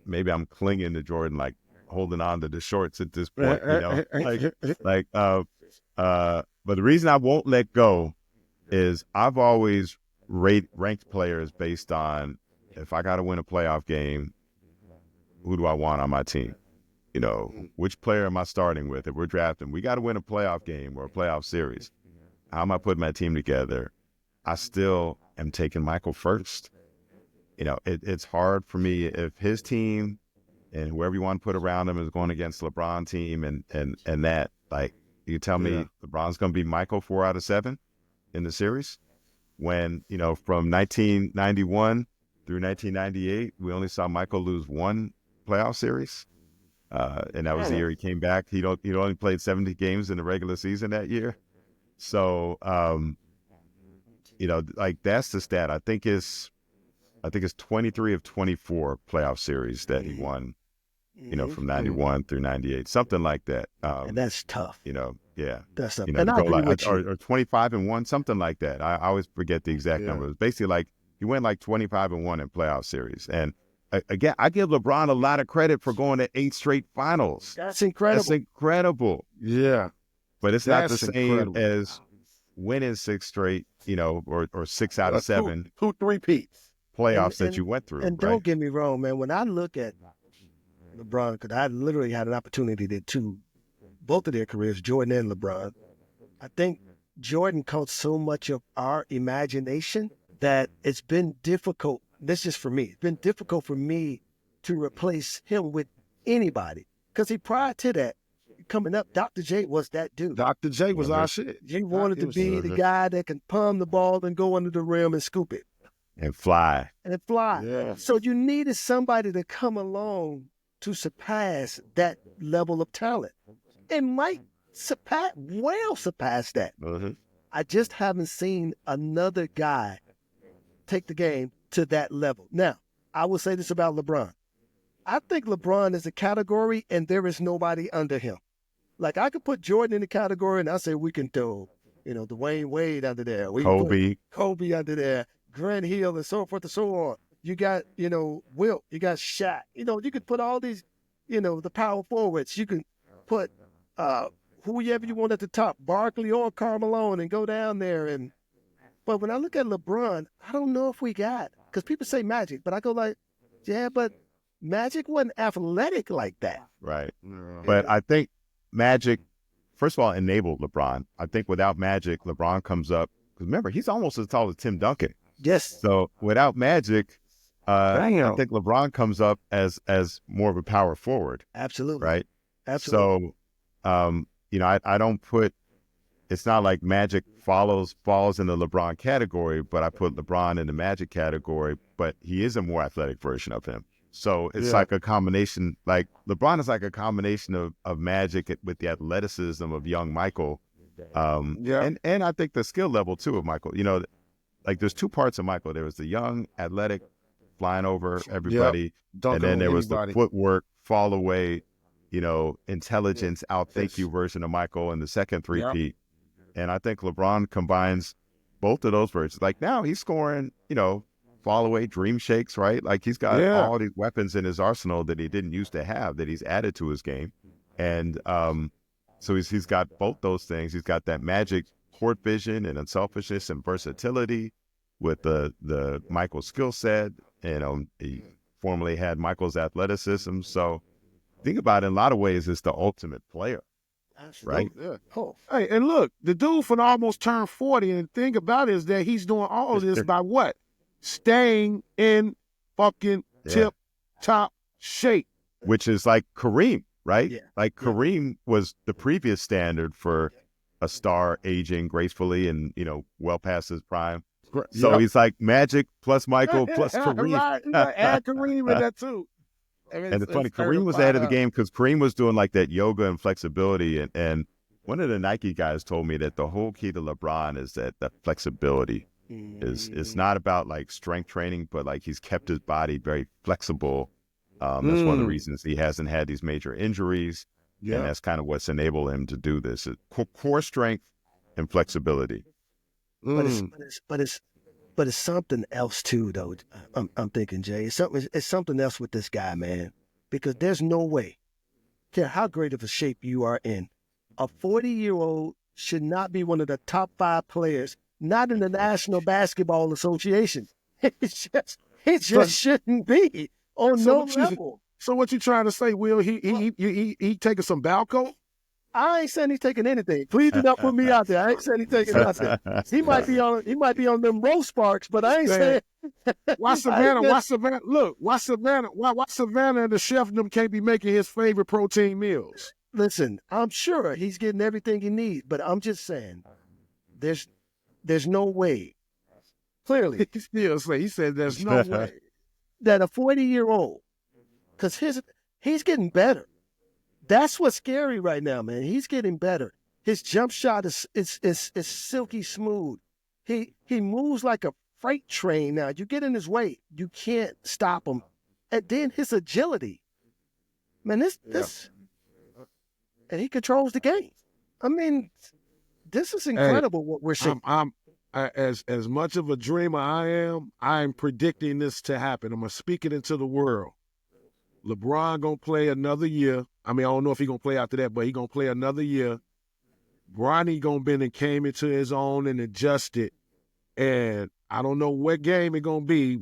maybe I'm clinging to Jordan, like holding on to the shorts at this point, but the reason I won't let go is I've always ranked players based on, if I got to win a playoff game, who do I want on my team? Which player am I starting with? If we're drafting, we got to win a playoff game or a playoff series. How am I putting my team together? I still am taking Michael first. It's hard for me if his team and whoever you want to put around him is going against LeBron team and that, like, you tell me LeBron's going to be Michael 4 out of 7 in the series when, from 1991 through 1998, we only saw Michael lose one playoff series. And that was the year he came back. He only played 70 games in the regular season that year. So, like, that's the stat. I think it's 23 of 24 playoff series that he won, from 91 through 98, something like that. And that's tough. Yeah. That's tough. And I agree with you. Or 25-1, something like that. I always forget the exact number. It was basically like he went like 25-1 in playoff series. And again, I give LeBron a lot of credit for going to 8 straight finals. That's incredible. Yeah. But it's not the same as winning 6 straight, or 6 out of 7. 2 3-peats. Playoffs that you went through. And don't get me wrong, man. When I look at LeBron, because I literally had an opportunity to both of their careers, Jordan and LeBron, I think Jordan caught so much of our imagination that it's been difficult. This is for me. It's been difficult for me to replace him with anybody. Because prior to that, coming up, Dr. J was that dude. Dr. J was our shit. He wanted to be the guy that can palm the ball and go under the rim and scoop it. And fly. Yeah. So you needed somebody to come along to surpass that level of talent. And Mike surpass that. Mm-hmm. I just haven't seen another guy take the game to that level. Now, I will say this about LeBron. I think LeBron is a category and there is nobody under him. Like, I could put Jordan in the category and I say we can throw, Dwayne Wade under there. We Kobe. Kobe under there. Grant Hill and so forth and so on. You got, Wilt. You got Shaq. You could put all these, the power forwards. You can put whoever you want at the top, Barkley or Karl Malone, and go down there. But when I look at LeBron, I don't know if we got, because people say Magic, but I go like, yeah, but Magic wasn't athletic like that. Right. But I think Magic, first of all, enabled LeBron. I think without Magic, LeBron comes up, because remember, he's almost as tall as Tim Duncan. Yes. So without Magic, I think LeBron comes up as more of a power forward. Absolutely. Right? Absolutely. So, I don't put, it's not like Magic falls in the LeBron category, but I put LeBron in the Magic category, but he is a more athletic version of him. So it's like a combination, like LeBron is like a combination of Magic with the athleticism of young Michael. And I think the skill level too of Michael, like there's 2 parts of Michael. There was the young, athletic, flying over everybody. And then there was the footwork, fall away, intelligence, outthink you version of Michael in the second 3-peat. And I think LeBron combines both of those versions. Like now he's scoring, fall away, dream shakes, right? Like he's got all these weapons in his arsenal that he didn't used to have, that he's added to his game. And so he's got both those things. He's got that Magic court vision and unselfishness and versatility with the Michael skill set. He formerly had Michael's athleticism. So think about it, in a lot of ways, it's the ultimate player. Right? Yeah. Oh. Hey, and look, the dude for almost turned 40, and the thing about it is that he's doing all of this by what? Staying in fucking tip-top shape. Which is like Kareem, right? Yeah. Like Kareem was the previous standard for a star aging gracefully and, well past his prime. So he's like Magic plus Michael plus Kareem. Right. Add Kareem in that too. And it's funny, Kareem was ahead of the game because Kareem was doing like that yoga and flexibility. And one of the Nike guys told me that the whole key to LeBron is that the flexibility is not about like strength training, but like he's kept his body very flexible. That's one of the reasons he hasn't had these major injuries. Yeah. And that's kind of what's enabled him to do this. Core strength and flexibility. But it's But it's something else too, though. I'm thinking, Jay. It's something else with this guy, man. Because there's no way, care how great of a shape you are in, a 40-year-old should not be one of the top 5 players, not in the National Basketball Association. It just shouldn't be on no level. So what you trying to say, Will? He taking some Balco? I ain't saying he's taking anything. Please do not put me out there. I ain't saying he's taking nothing. He might be on them roast sparks, but I ain't saying. Why Savannah? Look, why Savannah and the chef them can't be making his favorite protein meals? Listen, I'm sure he's getting everything he needs, but I'm just saying, there's no way. Clearly, he said there's no way that a 40-year-old, because he's getting better. That's what's scary right now, man. He's getting better. His jump shot is silky smooth. He moves like a freight train now. You get in his way, you can't stop him. And then his agility. Man, this and he controls the game. I mean, this is incredible what we're seeing. As much of a dreamer I'm predicting this to happen. I'm gonna speak it into the world. LeBron gonna play another year. I mean, I don't know if he gonna play after that, but he gonna play another year. Bronny gonna been and came into his own and adjusted. And I don't know what game it gonna be,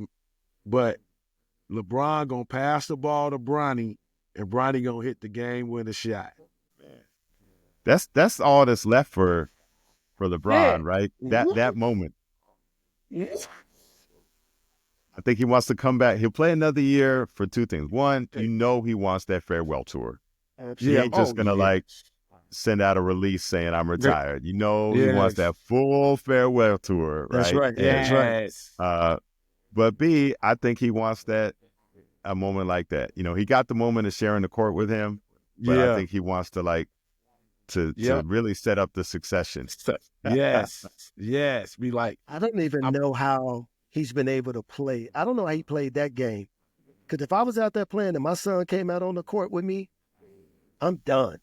but LeBron gonna pass the ball to Bronny, and Bronny gonna hit the game-winning shot. That's all that's left for LeBron, right? That moment. Yes. I think he wants to come back. He'll play another year for 2 things. One, he wants that farewell tour. He ain't just gonna send out a release saying I'm retired. He wants that full farewell tour, right? That's right. That's right. But B, I think he wants a moment like that. He got the moment of sharing the court with him, but I think he wants to to really set up the succession. Yes. Be like, I don't even know how he's been able to play. I don't know how he played that game. Because if I was out there playing and my son came out on the court with me, I'm done.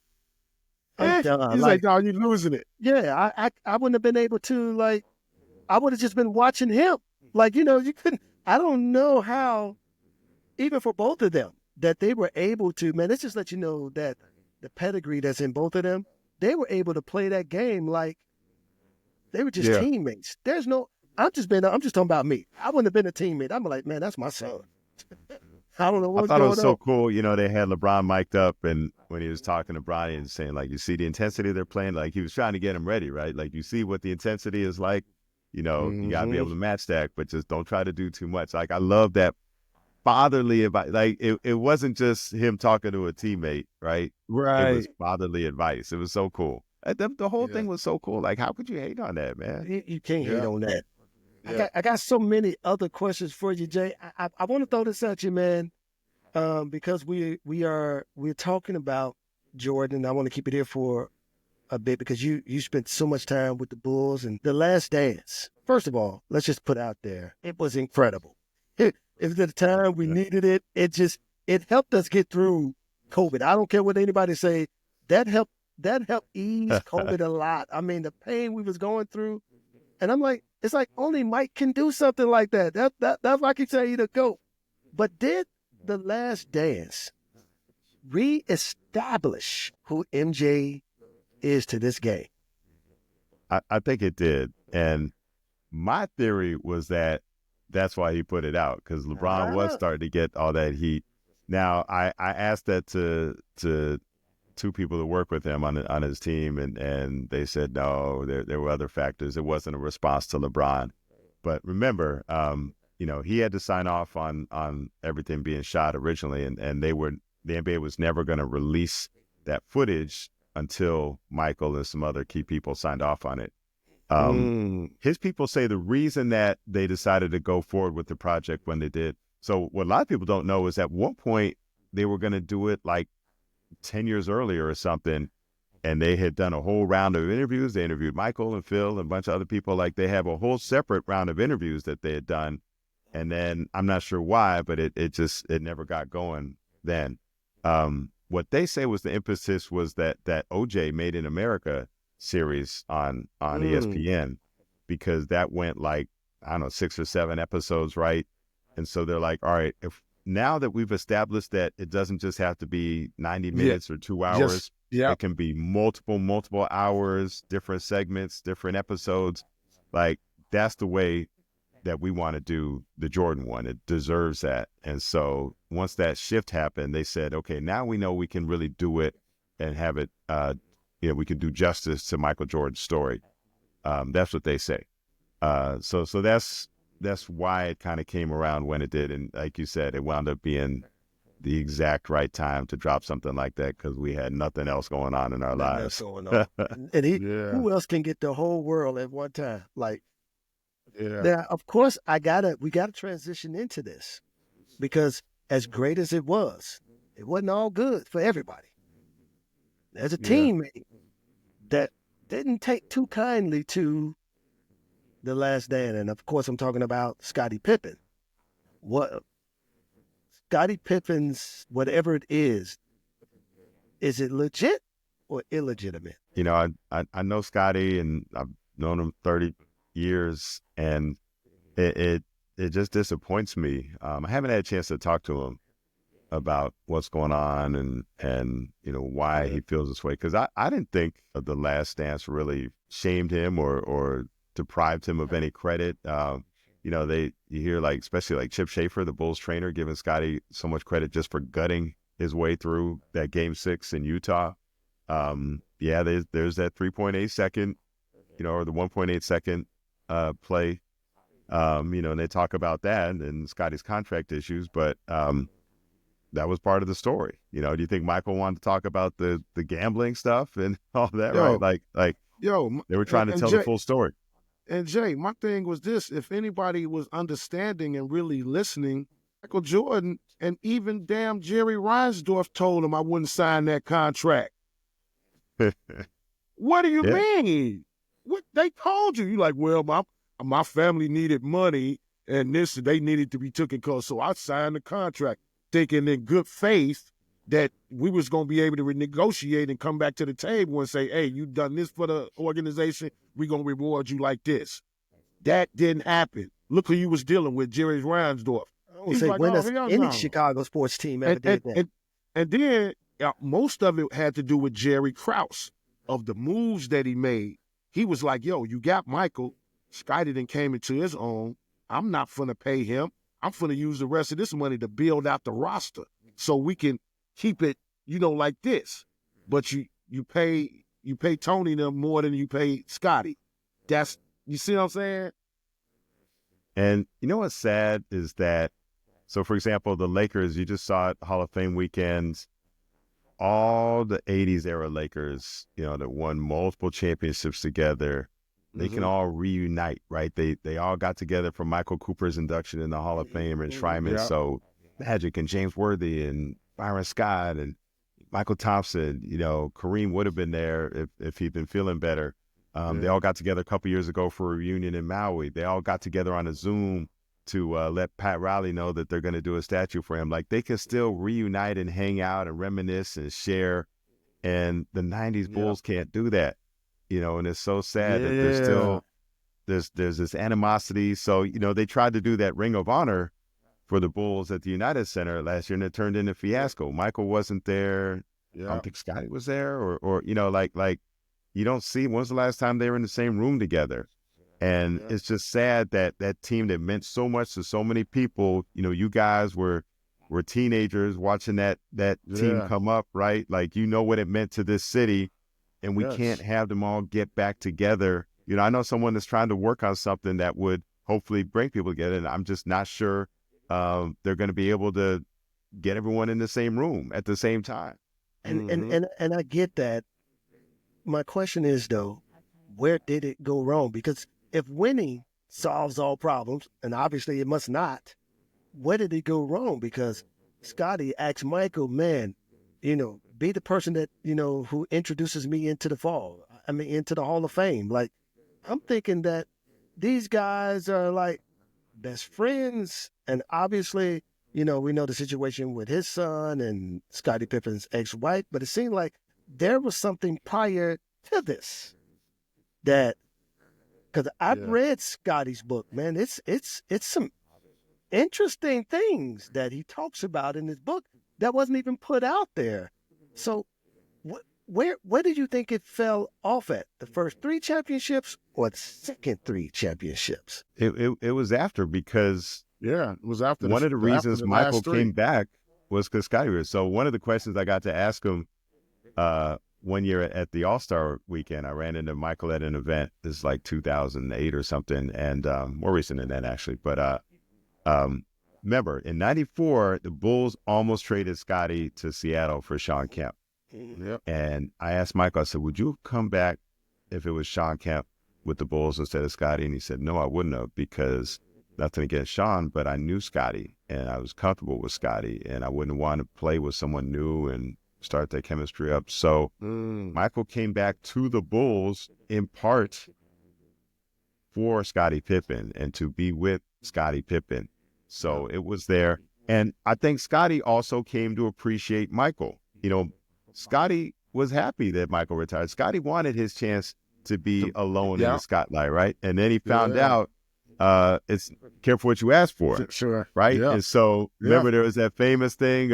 I'm done. He's like, no, you're losing it. Yeah, I wouldn't have been able to, I would have just been watching him. You couldn't, I don't know how, even for both of them, that they were able to, man, let's just let you know that the pedigree that's in both of them, they were able to play that game like they were just teammates. There's no, I'm just talking about me. I wouldn't have been a teammate. I'm like, man, that's my son. I don't know what's going on. I thought it was so cool. They had LeBron mic'd up, and when he was talking to Bronny and saying, you see the intensity they're playing, he was trying to get him ready, right? You see what the intensity is like. You got to be able to match that, but just don't try to do too much. I love that fatherly advice. It wasn't just him talking to a teammate, right? Right. It was fatherly advice. It was so cool. The whole thing was so cool. How could you hate on that, man? You can't hate on that. Yeah. I got so many other questions for you, Jay. I want to throw this at you, man, because we're talking about Jordan. I want to keep it here for a bit because you spent so much time with the Bulls and The Last Dance. First of all, let's just put out there, it was incredible. It was at the time we needed it. It helped us get through COVID. I don't care what anybody say. That helped ease COVID a lot. I mean, the pain we was going through, and I'm like, it's like only Mike can do something like that. That's like you say, the GOAT. But did The Last Dance reestablish who MJ is to this game? I think it did. And my theory was that's why he put it out, because LeBron was starting to get all that heat. Now, I asked that to 2 people that work with him on his team, and they said no, there were other factors. It wasn't a response to LeBron. But remember, he had to sign off on everything being shot originally, and the NBA was never going to release that footage until Michael and some other key people signed off on it. His people say the reason that they decided to go forward with the project when they did. So what a lot of people don't know is at one point they were going to do it 10 years earlier or something, and they had done a whole round of interviews. They interviewed Michael and Phil and a bunch of other people. They have a whole separate round of interviews that they had done, and then I'm not sure why, but it never got going then. What they say was the emphasis was that OJ Made in America series on ESPN, because that went I don't know, 6 or 7 episodes, right? And so they're like, all right, if now that we've established that it doesn't just have to be 90 minutes or 2 hours, it can be multiple hours, different segments, different episodes. Like, that's the way that we want to do the Jordan one. It deserves that. And so once that shift happened, they said, okay, now we know we can really do it and have it, we can do justice to Michael Jordan's story. That's what they say. So that's why it kind of came around when it did. And like you said, it wound up being the exact right time to drop something like that because we had nothing else going on in our lives. Going on. And who else can get the whole world at one time? Like, now, of course, we gotta transition into this because as great as it wasn't all good for everybody. There's a teammate that didn't take too kindly to the last dance, and of course, I'm talking about Scottie Pippen. Scottie Pippen's whatever it is it legit or illegitimate? You know, I know Scottie, and I've known him 30 years, and it just disappoints me. I haven't had a chance to talk to him about what's going on and why he feels this way, because I didn't think the Last Dance really shamed him or deprived him of any credit. You hear, like, especially like Chip Schaefer, the Bulls trainer, giving Scottie so much credit just for gutting his way through that Game 6 in Utah. There's that 3.8 second, or the 1.8 second play, and they talk about that and Scottie's contract issues, but that was part of the story. Do you think Michael wanted to talk about the gambling stuff and all that, right? Like, they were trying to tell the full story. And Jay, my thing was this: if anybody was understanding and really listening, Michael Jordan and even damn Jerry Reinsdorf told him I wouldn't sign that contract. What do you mean? What they told you? You like, well, my family needed money and they needed to be taken care of, so I signed the contract, thinking in good faith that we was going to be able to renegotiate and come back to the table and say, hey, you done this for the organization, we're going to reward you like this. That didn't happen. Look who you was dealing with, Jerry Reinsdorf. I would say, like, when has any Chicago sports team ever did that? And then most of it had to do with Jerry Krause, of the moves that he made. He was like, yo, you got Michael. Scottie then came into his own. I'm not going to pay him. I'm going to use the rest of this money to build out the roster so we can keep it, like this. But you pay Tony them more than you pay Scottie. You see what I'm saying? And you know what's sad is that, so for example, the Lakers, you just saw it, Hall of Fame weekends, all the 80s era Lakers, that won multiple championships together, they can all reunite, right? They all got together for Michael Cooper's induction in the Hall of Fame and enshrinement. So Magic and James Worthy and Byron Scott and Michael Thompson, Kareem would have been there if he'd been feeling better. They all got together a couple years ago for a reunion in Maui. They all got together on a Zoom to let Pat Riley know that they're going to do a statue for him. Like, they can still reunite and hang out and reminisce and share. And the 90s Bulls can't do that, and it's so sad that there's still, there's this animosity. So, they tried to do that Ring of Honor for the Bulls at the United Center last year, and it turned into a fiasco. Michael wasn't there. I don't think Scottie was there, or like you don't see, when's the last time they were in the same room together? And it's just sad that that team that meant so much to so many people, you guys were teenagers watching that team come up, right? Like, what it meant to this city, and we can't have them all get back together. I know someone that's trying to work on something that would hopefully bring people together, and I'm just not sure they're going to be able to get everyone in the same room at the same time. And I get that. My question is, though, where did it go wrong? Because if winning solves all problems, and obviously it must not, where did it go wrong? Because Scottie asked Michael, man, be the person that, who introduces me into the into the Hall of Fame. Like, I'm thinking that these guys are like best friends, and obviously, we know the situation with his son and Scottie Pippen's ex-wife, but it seemed like there was something prior to this that Because I've read Scottie's book, man. It's some interesting things that he talks about in his book that wasn't even put out there. So where did you think it fell off at? The first 3 championships or the second 3 championships? It was after, because it was after. One of the reasons Michael came back was because Scottie was. So one of the questions I got to ask him one year at the All-Star weekend, I ran into Michael at an event. This is like 2008 or something, and more recent than that, actually. But remember, in '94, the Bulls almost traded Scottie to Seattle for Shawn Kemp. Yep. And I asked Michael, I said, would you come back if it was Shawn Kemp with the Bulls instead of Scottie? And he said, no, I wouldn't have, because nothing against Shawn, but I knew Scottie and I was comfortable with Scottie, and I wouldn't want to play with someone new and start that chemistry up. So Michael came back to the Bulls in part for Scottie Pippen and to be with Scottie Pippen. So it was there. And I think Scottie also came to appreciate Michael. You know, Scottie was happy that Michael retired. Scottie wanted his chance to be alone in the spotlight, right? And then he found out it's careful what you ask for, sure, right? Yeah. And so remember there was that famous thing,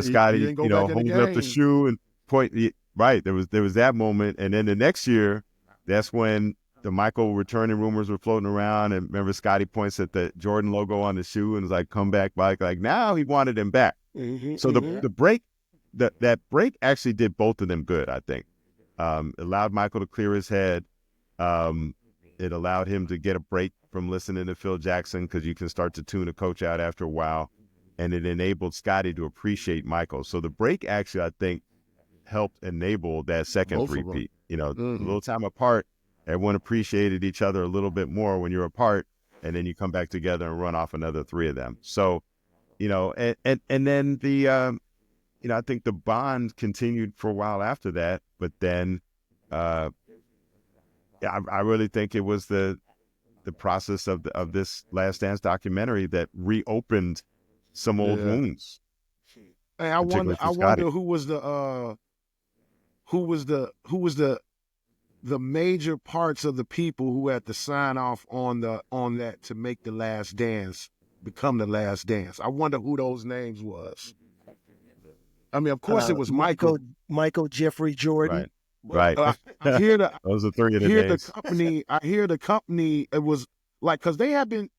Scottie, holding up the shoe and point. Right, there was that moment, and then the next year, that's when the Michael returning rumors were floating around, and remember Scottie points at the Jordan logo on the shoe and was like, "Come back, Mike!" Like now he wanted him back. So the break. That break actually did both of them good, I think. It allowed Michael to clear his head. It allowed him to get a break from listening to Phil Jackson, because you can start to tune a coach out after a while. And it enabled Scottie to appreciate Michael. So the break actually, I think, helped enable that second three-peat. You know, a little time apart, everyone appreciated each other a little bit more when you're apart, and then you come back together and run off another 3 of them. So, you know, and then the... you know, I think the bond continued for a while after that, but then I really think it was the process of this Last Dance documentary that reopened some old wounds. Hey, I wonder who was the major parts of the people who had to sign off on that to make the Last Dance become the Last Dance. I wonder who those names was. I mean, of course, it was Michael, Jeffrey, Jordan. Right. I hear those are 3 of the names. I hear the company. It was like, because they had been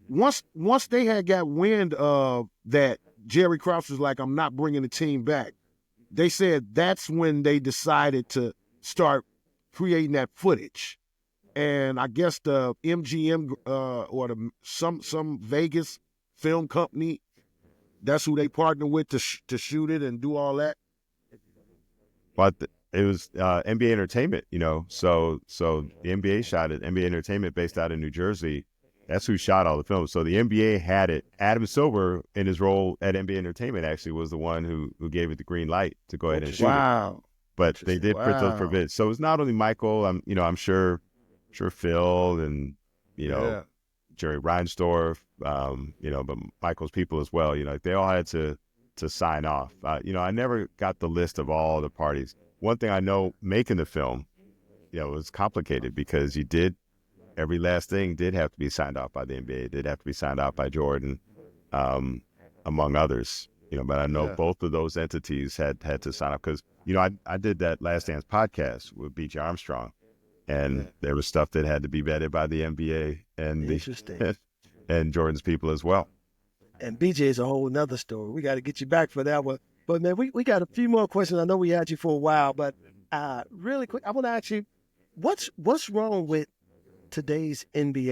once they had got wind of that, Jerry Krause was like, "I'm not bringing the team back." They said that's when they decided to start creating that footage, and I guess the MGM or some Vegas film company. That's who they partnered with to shoot it and do all that. But it was NBA Entertainment, you know. So the NBA shot it. NBA Entertainment, based out of New Jersey, that's who shot all the films. So the NBA had it. Adam Silver, in his role at NBA Entertainment, actually was the one who gave it the green light to go ahead and shoot it. But they did put those provisions. So it's not only Michael. I'm sure Phil and Jerry Reinsdorf, but Michael's people as well. You know, they all had to sign off. I never got the list of all the parties. One thing I know, making the film, it was complicated, because every last thing did have to be signed off by the NBA. It did have to be signed off by Jordan, among others. But I know both of those entities had to sign up, because I did that Last Dance podcast with B.J. Armstrong. And there was stuff that had to be vetted by the NBA and and Jordan's people as well. And BJ is a whole nother story. We got to get you back for that one. But man, we got a few more questions. I know we had you for a while, but really quick, I want to ask you, what's wrong with today's NBA?